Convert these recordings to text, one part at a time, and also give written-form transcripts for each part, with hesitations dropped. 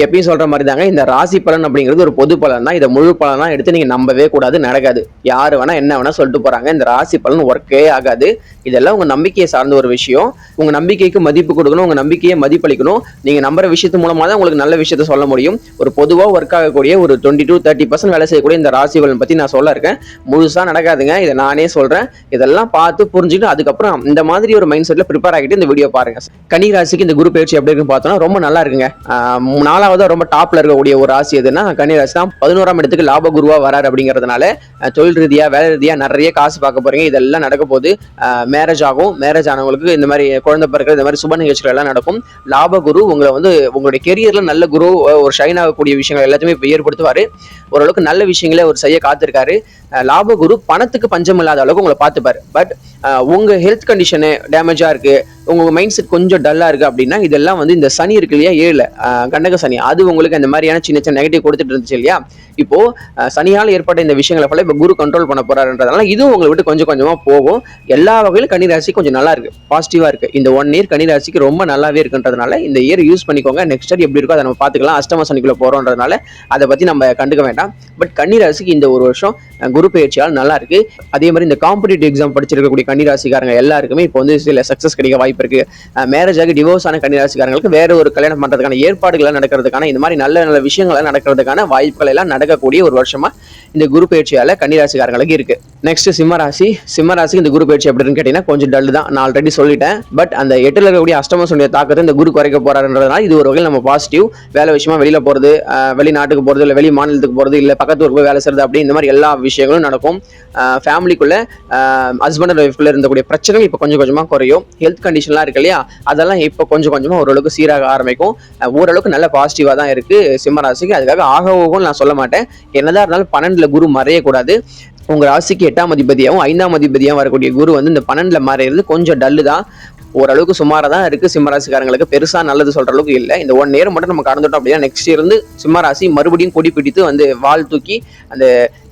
எப்பயும் சொல்ற மாதிரி தாங்க, இந்த ராசி பலன் அப்படிங்கிறது ஒரு பொது பலன் தான். இதை முழு பலனா எடுத்து நீங்க நம்பவே கூடாது, நடக்காது. யாரு வேணா என்ன வேணா சொல்லிட்டு போறாங்க, இந்த ராசி பலன் ஒர்க்கே ஆகாது. இதெல்லாம் உங்க நம்பிக்கையை சார்ந்த ஒரு விஷயம். உங்க நம்பிக்கைக்கு மதிப்பு கொடுக்கணும், உங்க நம்பிக்கையை மதிப்பளிக்கணும். நீங்க நம்புற விஷயத்து மூலமா தான் உங்களுக்கு நல்ல விஷயத்த சொல்ல முடியும். ஒரு பொதுவா ஒர்க் ஆகக்கூடிய ஒரு 20-30% வேலை செய்யக்கூடிய இந்த ராசி பலன் பத்தி நான் சொல்ல இருக்கேன். முழுசா நடக்காதுங்க, இதை நானே சொல்றேன். இதெல்லாம் பார்த்து புரிஞ்சுட்டு அதுக்கப்புறம் இந்த மாதிரி ஒரு மைண்ட் செட்ல ப்ரிப்பேர் ஆகிட்டு இந்த வீடியோ பாருங்க. கன்னி ராசிக்கு இந்த குரு பயிற்சி எப்படி இருக்குன்னு பார்த்தோம்னா ரொம்ப நல்லா இருக்குங்க. நாலாவது ரொம்ப டாப்ல இருக்கக்கூடிய ஒரு ராசி எதுன்னா கன்னி ராசி தான். 11ஆம் இடத்துக்கு லாப குருவா வராரு அப்படிங்கிறதுனால தொழில் ரீதியா வேலை ரீதியா நிறைய காசு பார்க்க போறீங்க. இதெல்லாம் நடக்க போது. மேரேஜ் ஆகும். மேரேஜ் ஆனவங்களுக்கு இந்த மாதிரி குழந்தை பிறகு இந்த மாதிரி சுப நிகழ்ச்சிகள் எல்லாம் நடக்கும். லாப குரு உங்களை வந்து உங்களுடைய கெரியர்ல நல்ல குரு ஒரு ஷைன் ஆகக்கூடிய விஷயங்கள் எல்லாத்தையுமே இப்போ ஏற்படுத்துவாரு. ஓரளவுக்கு நல்ல விஷயங்களே ஒரு செய்ய காத்திருக்காரு. லாப குரு பணத்துக்கு பஞ்சம் இல்லாத அளவுக்கு உங்களை பார்த்துப்பாரு. பட் உங்க ஹெல்த் கண்டிஷனு டேமேஜா இருக்கு, உங்க மைண்ட் செட் கொஞ்சம் டல்லா இருக்கு அப்படின்னா இதெல்லாம் வந்து இந்த சனி இருக்கு இல்லையா, 7 கண்டக சனி, அது உங்களுக்கு அந்த மாதிரியான சின்ன சின்ன நெகட்டிவ் கொடுத்துட்டு இருந்துச்சு இல்லையா. இப்போ சனியால் ஏற்பட்ட இந்த விஷயங்களை போல இப்போ குரு கண்ட்ரோல் பண்ண போறாருன்றதுனால இதுவும் உங்களை விட்டு கொஞ்சம் கொஞ்சமா போகும். எல்லா வகையிலும் கன்னி ராசி கொஞ்சம் நல்லா இருக்கு, பாசிட்டிவா இருக்கு. இந்த 1 இயர் கன்னி ராசிக்கு ரொம்ப நல்லாவே இருக்குன்றதுனால இந்த இயர் யூஸ் பண்ணிக்கோங்க. நெக்ஸ்ட் இயர் எப்படி இருக்கோ அதை நம்ம பார்த்துக்கலாம். அஷ்டம சனிக்குள்ள போறோம்ன்றதுனால அதை பத்தி நம்ம கண்டுக்க வேண்டாம். பட் கன்னி ராசிக்கு இந்த ஒரு வருஷம் குரு பயிற்சியால் நல்லா இருக்கு. அதே மாதிரி இந்த காம்படிட்டிவ் எக்ஸாம் படிச்சிருக்கக்கூடிய கன்னி ராசிக்காரங்க எல்லாருக்குமே இப்போ வந்து சில சக்சஸ் கிடைக்க வாய்ப்பு இருக்கு. மேரேஜ் ஆகி டிவோர்ஸ் ஆன கன்னி ராசிக்காரங்களுக்கு வேற ஒரு கல்யாணம் பண்றதுக்கான ஏற்பாடுகள் நடக்கிறதுக்கான இந்த மாதிரி நல்ல நல்ல விஷயங்கள் நடக்கிறதுக்கான வாய்ப்புகள் எல்லாம் நடக்கக்கூடிய ஒரு வருஷமா இந்த குரு பயிற்சியால கன்னி ராசிக்காரங்களுக்கு இருக்கு. நெக்ஸ்ட் சிம்ம ராசி. சிம்ம ராசிக்கு இந்த குரு பயிற்சி எப்படின்னு கேட்டீங்கன்னா கொஞ்சம் டல் தான், நான் ஆல்ரெடி சொல்லிட்டேன். பட் அந்த 8ல இருக்கக்கூடிய அஷ்டம சனியுடைய தாக்கத்தை இந்த குரு குறைக்க போறாருன்றதுனால இது ஒரு வகையில் நம்ம பாசிட்டிவ். வேலை விஷயமா வெளியில போறது, வெளிநாட்டுக்கு போறது, இல்லை வெளி மாநிலத்துக்கு போறது, இல்லை பக்கத்து ஊருக்கு போய் வேலை செய்யறது, அப்படி இந்த மாதிரி எல்லா விஷயங்களும் நடக்கும். ஃபேமிலிக்குள்ள ஹஸ்பண்ட் அண்ட் ஒய்ஃப்குள்ள இருந்தக்கூடிய பிரச்சனைகள் இப்போ கொஞ்சம் கொஞ்சமா குறையும். ஹெல்த் கண்டிஷன்லாம் இருக்கு இல்லையா, அதெல்லாம் இப்போ கொஞ்சம் கொஞ்சமா ஓரளவுக்கு சீராக ஆரம்பிக்கும். ஓரளவுக்கு நல்ல பாசிட்டிவா தான் இருக்கு சிம்ம ராசிக்கு. அதுக்காக ஆகவும் நான் சொல்ல மாட்டேன். என்னதான் இருந்தாலும் 12ல குரு மறையக்கூடாது. உங்க ராசிக்கு 8ஆம் அதிபதியாகவும் 5ஆம் அதிபதியாகவும் வரக்கூடிய குரு வந்து இந்த 12ல மறையிறது கொஞ்சம் டல்லு தான். ஓரளவுக்கு சுமாரா தான் இருக்கு. சிம்மராசிக்காரங்களுக்கு பெருசா நல்லது சொல்ற அளவுக்கு இல்லை. இந்த 1 இயர் மட்டும் நம்ம கடந்துட்டோம் அப்படின்னா நெக்ஸ்ட் இயர் இருந்து சிம்மராசி மறுபடியும் கொடி பிடித்து வந்து வால் தூக்கி அந்த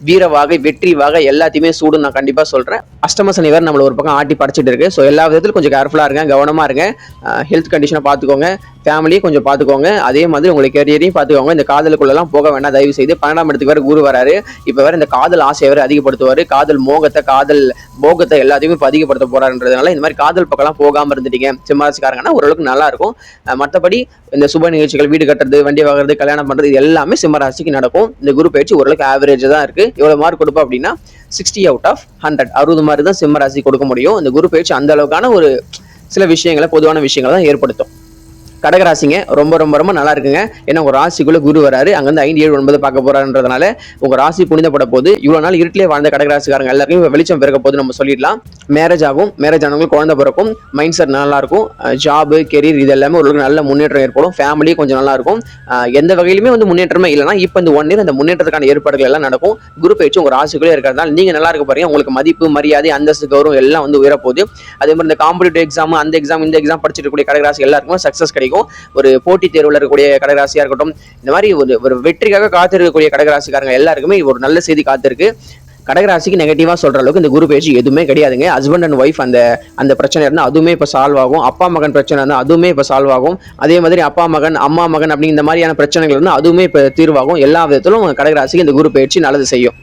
வீர வாகை வெற்றி வாகை எல்லாத்தையுமே சூடும் நான் கண்டிப்பா சொல்றேன். அஷ்டம சனி வேறு நம்மள ஒரு பக்கம் ஆட்டி படைச்சிட்டு இருக்கு. ஸோ எல்லா விதத்திலும் கொஞ்சம் கேர்ஃபுல்லா இருங்க, கவனமா இருங்க. ஹெல்த் கண்டிஷனை பார்த்துக்கோங்க, ஃபேமிலியும் கொஞ்சம் பார்த்துக்கோங்க. அதே மாதிரி உங்களுக்கு கெரியரையும் பார்த்துக்கோங்க. இந்த காதலுக்குள்ளெல்லாம் போக வேண்டாம் தயவு செய்து. 12ஆம் இடத்துக்கு வேறு குரு வராரு. இப்போ வேற இந்த காதல் ஆசையை வேறு அதிகப்படுத்துவாரு. காதல் மோகத்தை, காதல் போகத்தை எல்லாத்தையுமே இப்போ அதிகப்படுத்த போறாருன்றதுனால இந்த மாதிரி காதல் பக்கம்லாம் போகாம இருந்துட்டீங்க சிம்மராசிக்காரங்கன்னா ஓரளவுக்கு நல்லா இருக்கும். மற்றபடி இந்த சுப நிகழ்ச்சிகள், வீடு கட்டுறது, வண்டி வாங்குறது, கல்யாணம் பண்றது, இது எல்லாமே சிம்மராசிக்கு நடக்கும். இந்த குரு பயிற்சி ஓரளவுக்கு ஆவரேஜ் தான் இருக்கு. எவ்வளவு மார்க் கொடுப்போம் அப்படின்னா 60 out of 100, 60 மார்க் தான் சிம்மராசி கொடுக்க முடியும். இந்த குரு பயிற்சி அந்த அளவுக்கான ஒரு சில விஷயங்களை, பொதுவான விஷயங்களை தான் ஏற்படுத்தும். கடகராசிங்க ரொம்ப ரொம்ப ரொம்ப நல்லா இருக்குங்க. ஏன்னா உங்க ராசிக்குள்ள குரு வராரு, அங்கிருந்து 5, 7, 9 பார்க்க போறாருன்றதுனால உங்க ராசி புனிதப்பட போது. இவ்வளவு நாள் இருட்டிலே வாழ்ந்த கடகராசிக்காரங்க எல்லாருக்கும் வெளிச்சம் பிறக்க போது நம்ம சொல்லிடலாம். மேரேஜ் ஆகும், மேரேஜ் ஆனவங்களுக்கு குழந்தை பிறக்கும், மைண்ட் செட் நல்லா இருக்கும். ஜாபு, கெரியர், இது எல்லாமே ஒரு நல்ல முன்னேற்றம் ஏற்படும். ஃபேமிலி கொஞ்சம் நல்லா இருக்கும். எந்த வகையிலுமே வந்து முன்னேற்றமே இல்லைன்னா இப்போ இந்த 1 இயர் அந்த முன்னேற்றத்துக்கான ஏற்பாடுகள் எல்லாம் நடக்கும். குரு பயிற்சி உங்க ராசிக்குள்ளே இருக்கிறதுனால நீங்க நல்லா இருக்க போறீங்க. உங்களுக்கு மதிப்பு, மரியாதை, அந்தஸ்து, கௌரவம் எல்லாம் வந்து உயரப்போகுது. அதே மாதிரி இந்த காம்படிட்டிவ் எக்ஸாம், அந்த எக்ஸாம், இந்த எக்ஸாம் படிச்சுட்டு இருக்கக்கூடிய கடகராசி எல்லாருக்கும் சக்சஸ் கிடைக்கும். ஒரு போட்டித் தேர்வுல இருக்கக்கூடிய கடகராசியா இருக்கட்டும், இந்த மாதிரி ஒரு வெற்றிக்காக காத்திருக்கக்கூடிய கடகராசிக்காரங்க எல்லாருக்குமே ஒரு நல்ல செய்தி காத்திருக்கு. கடகராசிக்கு நெகட்டிவா சொல்ற அளவுக்கு இந்த குரு பயிற்சி எதுவுமே கிடையாதுங்க. ஹஸ்பண்ட் அண்ட் ஒய்ஃப் அந்த பிரச்சனை இருந்தால் அதுவுமே இப்போ சால்வ் ஆகும். அப்பா மகன் பிரச்சனை இருந்தால் அதுவுமே இப்போ சால்வ் ஆகும். அதே மாதிரி அப்பா மகன், அம்மா மகன் அப்படி இந்த மாதிரியான பிரச்சனைகள் இருந்தால் அதுவுமே இப்போ தீர்வாகும். எல்லா விதத்திலும் கடகராசிக்கு இந்த குரு பயிற்சி நல்லது செய்யும்.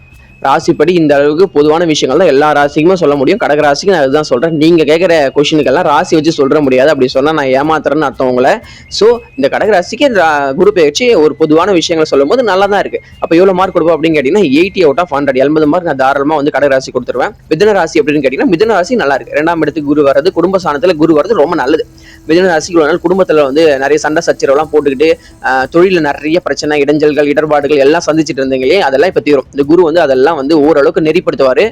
ராசிப்படி இந்த அளவுக்கு பொதுவான விஷயங்கள் தான் எல்லா ராசிக்குமே சொல்ல முடியும். கடகராசிக்கு நான் அதுதான் சொல்றேன். நீங்க கேட்கிற கொஸ்டினுக்கெல்லாம் ராசி வச்சு சொல்ற முடியாது. அப்படி சொன்னா நான் ஏமாத்துறேன்னு அர்த்தம் உங்களை. ஸோ இந்த கடகராசிக்கு குரு பயிற்சி ஒரு பொதுவான விஷயங்களை சொல்லும் போது நல்லா தான் இருக்கு. அப்போ எவ்வளவு மார்க் கொடுப்போம் அப்படின்னு கேட்டீங்கன்னா 80 out of 100, 80 மார்க் நான் தாராளமா வந்து கடகராசி கொடுத்துருவேன். மிதுன ராசி அப்படின்னு கேட்டீங்கன்னா மிதுன ராசி நல்லா இருக்கு. 2ஆம் இடத்துக்கு குரு வர்றது, குடும்ப ஸ்தானத்துல குரு வர்றது ரொம்ப நல்லது. மிதுன ராசிக்கு ஒரு நாள் குடும்பத்துல வந்து நிறைய சண்டை சச்சரவுலாம் போட்டுக்கிட்டு தொழில நிறைய பிரச்சனை, இடைஞ்சல்கள், இடர்பாடுகள் எல்லாம் சந்திச்சுட்டு இருந்தீங்களே, அதெல்லாம் இப்ப தீரும். இந்த குரு வந்து அதெல்லாம் வந்து ஓரளவுக்கு நெறிப்படுத்துவாரு.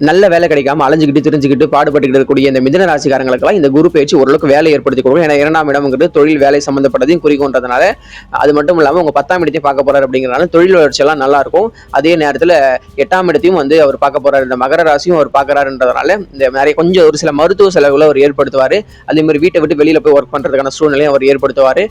நல்ல வேலை கிடைக்காம அலைஞ்சுக்கிட்டு திரிஞ்சுக்கிட்டு பாடுபட்டுக்கிட்டு இருக்கக்கூடிய இந்த மிதுன ராசிக்காரங்களுக்கெல்லாம் இந்த குரு பயிற்சி ஓரளவுக்கு வேலை ஏற்படுத்தி கொடுக்கும். ஏன்னா 2ஆம் இடம்ங்கிறது தொழில் வேலை சம்பந்தப்பட்டதையும் குறிக்கும்ன்றதுனால, அது மட்டும் இல்லாமல் உங்க 10ஆம் இடத்தையும் பார்க்க போறாரு அப்படிங்கிறனால தொழில் வளர்ச்சி எல்லாம் நல்லா இருக்கும். அதே நேரத்தில் 8ஆம் இடத்தையும் வந்து அவர் பார்க்க போறாரு, இந்த மகர ராசியும் அவர் பார்க்கறாருன்றதுனால இந்த நிறைய கொஞ்சம் ஒரு சில மருத்துவ செலவுகளை அவர் ஏற்படுத்துவாரு. அதே மாதிரி வீட்டை விட்டு வெளியில போய் ஒர்க் பண்றதுக்கான சூழ்நிலையும் அவர் ஏற்படுத்துவாரு.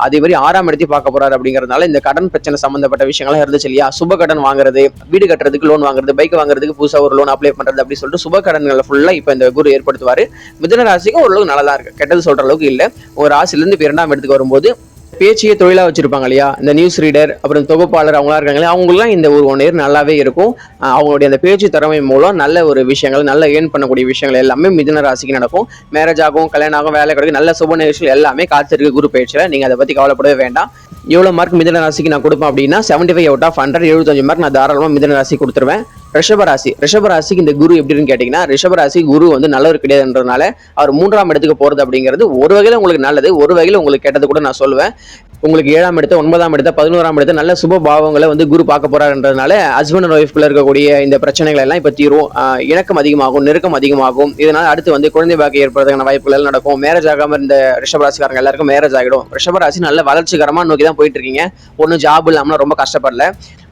அதே மாதிரி 6ஆம் இடத்தையும் பார்க்க போறாரு அப்படிங்கிறதுனால இந்த கடன் பிரச்சனை சம்பந்தப்பட்ட விஷயங்கள்லாம் இருந்துச்சு இல்லையா, சுப கடன் வாங்குறது, வீடு கட்டுறதுக்கு லோன் வாங்குறது, பைக் வாங்குறதுக்கு புதுசாக ஒரு லோன் அப்ளை பண்றது அப்படி சொல்லிட்டு சுப கடன்களை ஃபுல்லா இப்ப இந்த குரு ஏற்படுத்துவாரு. மிதுன ராசிக்கு ஓரளவுக்கு நல்லா இருக்கு, கெட்டது சொல்ற அளவுக்கு இல்ல. ஒரு ராசில இருந்து 2ஆம் இடத்துக்கு வரும்போது பேச்சையே தொழிலா வச்சிருப்பாங்க இல்லையா, இந்த நியூஸ் ரீடர் அப்புறம் தொகுப்பாளர் அவங்களா இருக்காங்களே, அவங்களுக்குலாம் இந்த ஒரு 1 இயர் நல்லாவே இருக்கும். அவங்களுடைய அந்த பேச்சு திறமை மூலம் நல்ல ஒரு விஷயங்கள், நல்ல ஏர்ன் பண்ணக்கூடிய விஷயங்கள் எல்லாமே மிதுன ராசிக்கு நடக்கும். மேரேஜ் ஆகும், கல்யாணம் ஆகும், வேலை கிடைக்கும், நல்ல சுப நிகழ்ச்சிகள் எல்லாமே காத்திருக்கு குரு பயிற்சியில. நீங்க அதை பத்தி கவலைப்படவே வேண்டாம். எவ்வளவு மார்க் மிதுன ராசிக்கு நான் கொடுப்பேன் அப்படின்னா 75 out of 100, 75 மார்க் நான் தாராளமா மிதுன ராசி கொடுத்துருவேன். ரிஷபராசிக்கு இந்த குரு எப்படின்னு கேட்டீங்கன்னா, ரிஷபராசி குரு வந்து நல்லவர் கிடையாதுன்றதுனால அவர் 3ஆம் இடத்துக்கு போறது அப்படிங்கிறது ஒரு வகையில உங்களுக்கு நல்லது, ஒரு வகையில உங்களுக்கு கெட்டது கூட நான் சொல்லுவேன். உங்களுக்கு 7ஆம் இடத்த, 9ஆம் இடத்த, 11ஆம் இடத்த நல்ல சுப பாவங்களை வந்து குரு பார்க்க போறாருன்றதுனால ஹஸ்பண்ட் அண்ட் ஒய்ஃப்குள்ள இருக்கக்கூடிய இந்த பிரச்சனைகள் எல்லாம் இப்ப தீரும். இணக்கம் அதிகமாகும், நெருக்கம் அதிகமாகும். இதனால அடுத்து வந்து குழந்தை பாக்கியம் ஏற்படுறதுக்கான வாய்ப்புகள் எல்லாம் நடக்கும். மேரேஜ் ஆகாம இந்த ரிஷபராசிக்காரங்க எல்லாருக்கும் மேரேஜ் ஆகிடும். ரிஷபராசி நல்ல வளர்ச்சிகரமா நோக்கி தான் போயிட்டு இருக்கீங்க. ஒன்னும் ஜாப் இல்லாம ரொம்ப கஷ்டப்படல.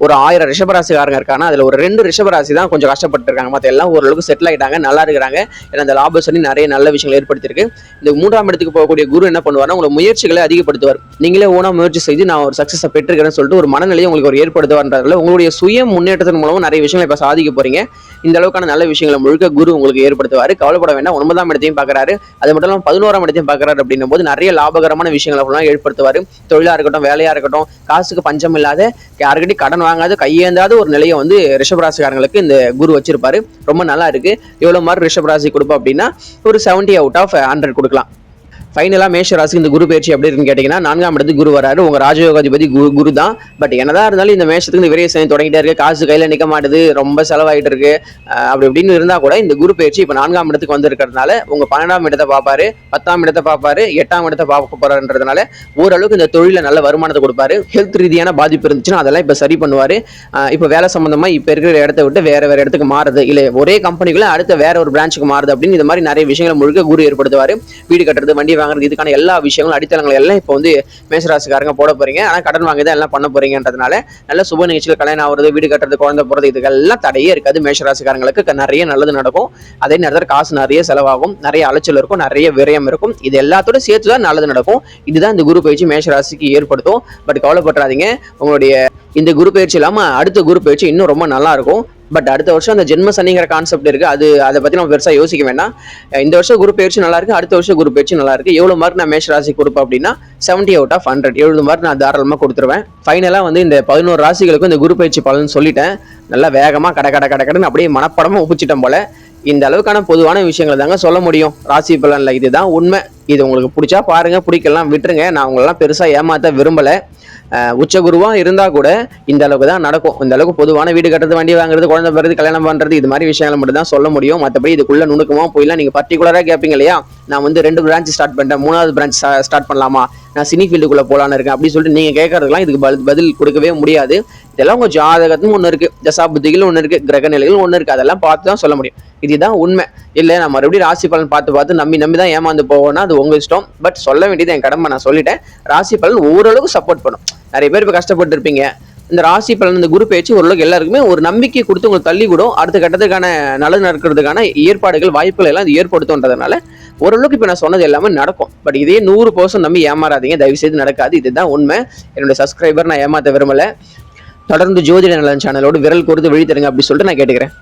ஒரு 1000 ரிஷபராசிக்காரங்க இருக்காங்க, அதுல ஒரு 2 ரிஷபராசி தான் கொஞ்சம் கஷ்டப்பட்டு இருக்காங்க. மற்ற எல்லாம் ஓரளவுக்கு செட்டில் ஆயிட்டாங்க, நல்லா இருக்கிறாங்க. ஏன்னா இந்த லாப சனி நிறைய நல்ல விஷயங்கள் ஏற்படுத்திருக்கு. இந்த 3ஆம் இடத்துக்கு போகக்கூடிய குரு என்ன பண்ணுவார்னா, உங்களை முயற்சிகளை அதிகப்படுத்துவார். நீங்களே ஓனா முயற்சி செய்து நான் ஒரு சக்சஸ் பெற்றிருக்கிறேன்னு சொல்லிட்டு ஒரு மனநிலையை உங்களுக்கு ஒரு ஏற்படுத்துவார்ன்றதுல உங்களுடைய சுய முன்னேற்றத்தின் மூலமா நிறைய விஷயங்களை இப்ப சாதிக்க போறீங்க. இந்த அளவுக்கான நல்ல விஷயங்களை முழுக்க குரு உங்களுக்கு ஏற்படுத்துவாரு. கவலைப்பட வேண்டாம். 9ஆம் இடத்தையும் பாக்குறாரு, அது மட்டும் இல்லாம 11ஆம் இடத்தையும் பாக்குறாரு. அப்படின்னும் போது நிறைய லாபகரமான விஷயங்களை ஏற்படுத்துவாரு. தொழிலா இருக்கட்டும், வேலையா இருக்கட்டும், காசுக்கு பஞ்சம் இல்லாத, யாருக்கிட்டையும் கடன் வாங்காத, கையேந்தாத ஒரு நிலையை வந்து ரிஷபராசிக்காரங்களுக்கு இந்த குரு வச்சிருப்பாரு. ரொம்ப நல்லா இருக்கு. எவ்வளவு மார்க் ரிஷபராசி கொடுப்போம் அப்படின்னா ஒரு 70 out of 100 கொடுக்கலாம். ஃபைனலா மேஷ ராசிக்கு இந்த குரு பயிற்சி எப்படி இருக்குன்னு கேட்டீங்கன்னா, 4ஆம் இடத்துக்கு குரு வராரு. உங்க ராஜயோகாதிபதி குரு தான். பட் என்னதான் இருந்தாலும் இந்த மேஷத்துக்கு இந்த விரைய சனி தொடங்கிட்டே இருக்கு, காசு கையில நிக்க மாட்டுது, ரொம்ப செலவாயிட்டு இருக்கு. அப்படி இப்படின்னு இருந்தா கூட இந்த குரு பயிற்சி இப்ப 4ஆம் இடத்துக்கு வந்திருக்கிறதுனால உங்க 12ஆம் இடத்தை பார்ப்பாரு, 10ஆம் இடத்தை பார்ப்பாரு, 8ஆம் இடத்தை பார்க்க போறாருன்றதுனால ஓரளவுக்கு இந்த தொழில நல்ல வருமானத்தை கொடுப்பாரு. ஹெல்த் ரீதியான பாதிப்பு இருந்துச்சுன்னா அதெல்லாம் இப்ப சரி பண்ணுவாரு. இப்ப வேலை சம்பந்தமா இப்ப இருக்கிற இடத்த விட்டு வேற இடத்துக்கு மாறுது, இல்ல ஒரே கம்பெனிக்குள்ள அடுத்த வேற ஒரு பிரான்ச்சுக்கு மாறுது அப்படின்னு இந்த மாதிரி நிறைய விஷயங்களை முழுக்க குரு ஏற்படுத்துவாரு. வீடு கட்டுறது, வண்டி வாங்குறது, இதுக்கான எல்லா விஷயங்களும் அடித்தளங்கள் எல்லாம் இப்போ வந்து மேஷராசிக்காரங்க போட போறீங்க. ஆனா கடன் வாங்கி தான் எல்லாம் பண்ண போறீங்கன்றதுனால நல்ல சுப நிகழ்ச்சிகள், கல்யாணம் ஆகுறது, வீடு கட்டுறது, குழந்தை போறது, இதுக்கெல்லாம் தடையே இருக்காது. மேஷராசிக்காரங்களுக்கு நிறைய நல்லது நடக்கும். அதே நேரத்தில் காசு நிறைய செலவாகும், நிறைய அலைச்சல் இருக்கும், நிறைய விரயம் இருக்கும். இது எல்லாத்தோட சேர்த்துதான் நல்லது நடக்கும். இதுதான் இந்த குரு பயிற்சி மேஷராசிக்கு ஏற்படுத்தும். பட் கவலைப்படாதீங்க, உங்களுடைய இந்த குரு பயிற்சி இல்லாம அடுத்த குரு பயிற்சி இன்னும் ரொம்ப நல்லா இருக்கும். பட் அடுத்த வருஷம் அந்த ஜென்ம சனிங்கிற கான்செப்ட் இருக்கு, அதை பத்தி நம்ம பெருசா யோசிக்க வேண்டாம். இந்த வருஷம் குரு பயிற்சி நல்லா இருக்கு, அடுத்த வருஷம் குரு பயிற்சி நல்லா இருக்கு. எவ்வளவு மார்க் நான் மேஷ ராசி கொடுப்பேன் அப்படின்னா 70 out of 100, 70 மார்க் நான் தாராளமா கொடுத்துருவேன். ஃபைனலா வந்து இந்த 11 ராசிகளுக்கும் இந்த குரு பயிற்சி பலன் சொல்லிட்டேன். நல்லா வேகமா கடன்னு அப்படியே மனப்படமா ஒப்பிச்சிட்டோம் போல. இந்த அளவுக்கான பொதுவான விஷயங்களை தாங்க சொல்ல முடியும் ராசி பலன்ல. இதுதான் உண்மை. இது உங்களுக்கு பிடிச்சா பாருங்க, பிடிக்கலாம் விட்டுருங்க. நான் உங்களெல்லாம் பெருசா ஏமாத்த விரும்பல. உச்சகுருவா இருந்தா கூட இந்த அளவுக்கு தான் நடக்கும். இந்த அளவுக்கு பொதுவான வீடு கட்டுறது, வண்டி வாங்குறது, குழந்தை பிறகு, கல்யாணம் பண்றது, இது மாதிரி விஷயங்களை மட்டும் தான் சொல்ல முடியும். மற்றபடி இதுக்குள்ள நுணுக்கமா போயிலாம் நீங்க பர்டிகுலரா கேட்பீங்க இல்லையா, நான் வந்து 2 பிரான்ச் ஸ்டார்ட் பண்ணிட்டேன், 3ஆவது பிரான்ச் ஸ்டார்ட் பண்ணலாமா, நான் சினி ஃபீல்டுக்குள்ள போலான்னு இருக்கேன் அப்படின்னு சொல்லிட்டு நீங்க கேட்கறதுலாம் இதுக்கு பதில் கொடுக்கவே முடியாது. இதெல்லாம் உங்க ஜாதகத்தும் ஒண்ணு இருக்கு, தசா புத்திகள் ஒண்ணு இருக்கு, கிரக நிலைகள் ஒண்ணு இருக்கு, அதெல்லாம் பார்த்து தான் சொல்ல முடியும். இதுதான் உண்மை. இல்ல நான் மறுபடியும் ராசி பலன் பார்த்து நம்பி தான் ஏமாந்து போவோம்னா அது உங்க இஷ்டம். பட் சொல்ல வேண்டியது என் கடமை, நான் சொல்லிட்டேன். ராசி பலன் ஓரளவுக்கு சப்போர்ட் பண்ணும். நிறைய பேர் இப்ப கஷ்டப்பட்டு இருப்பீங்க. இந்த ராசி பலன், இந்த குரு பயிற்சி ஓரளவுக்கு எல்லாருக்குமே ஒரு நம்பிக்கை கொடுத்து உங்களுக்கு தள்ளி விடும். அடுத்த கட்டத்துக்கான நல்லது நடக்கிறதுக்கான ஏற்பாடுகள், வாய்ப்புகள் எல்லாம் இது ஏற்படுத்தும்ன்றதுனால ஓரளவுக்கு இப்ப நான் சொன்னது எல்லாமே நடக்கும். பட் இதே 100% நம்பி ஏமாறாதீங்க, தயவு செய்து நடக்காது. இதுதான் உண்மை. என்னுடைய சப்ஸ்கிரைபர் நான் ஏமாத்த விரும்பல. தொடர்ந்து ஜோதிட நலன் சேனலோடு விரல் கொடுத்து விழி தருங்க அப்படி சொல்லிட்டு நான் கேட்டுக்கிறேன்.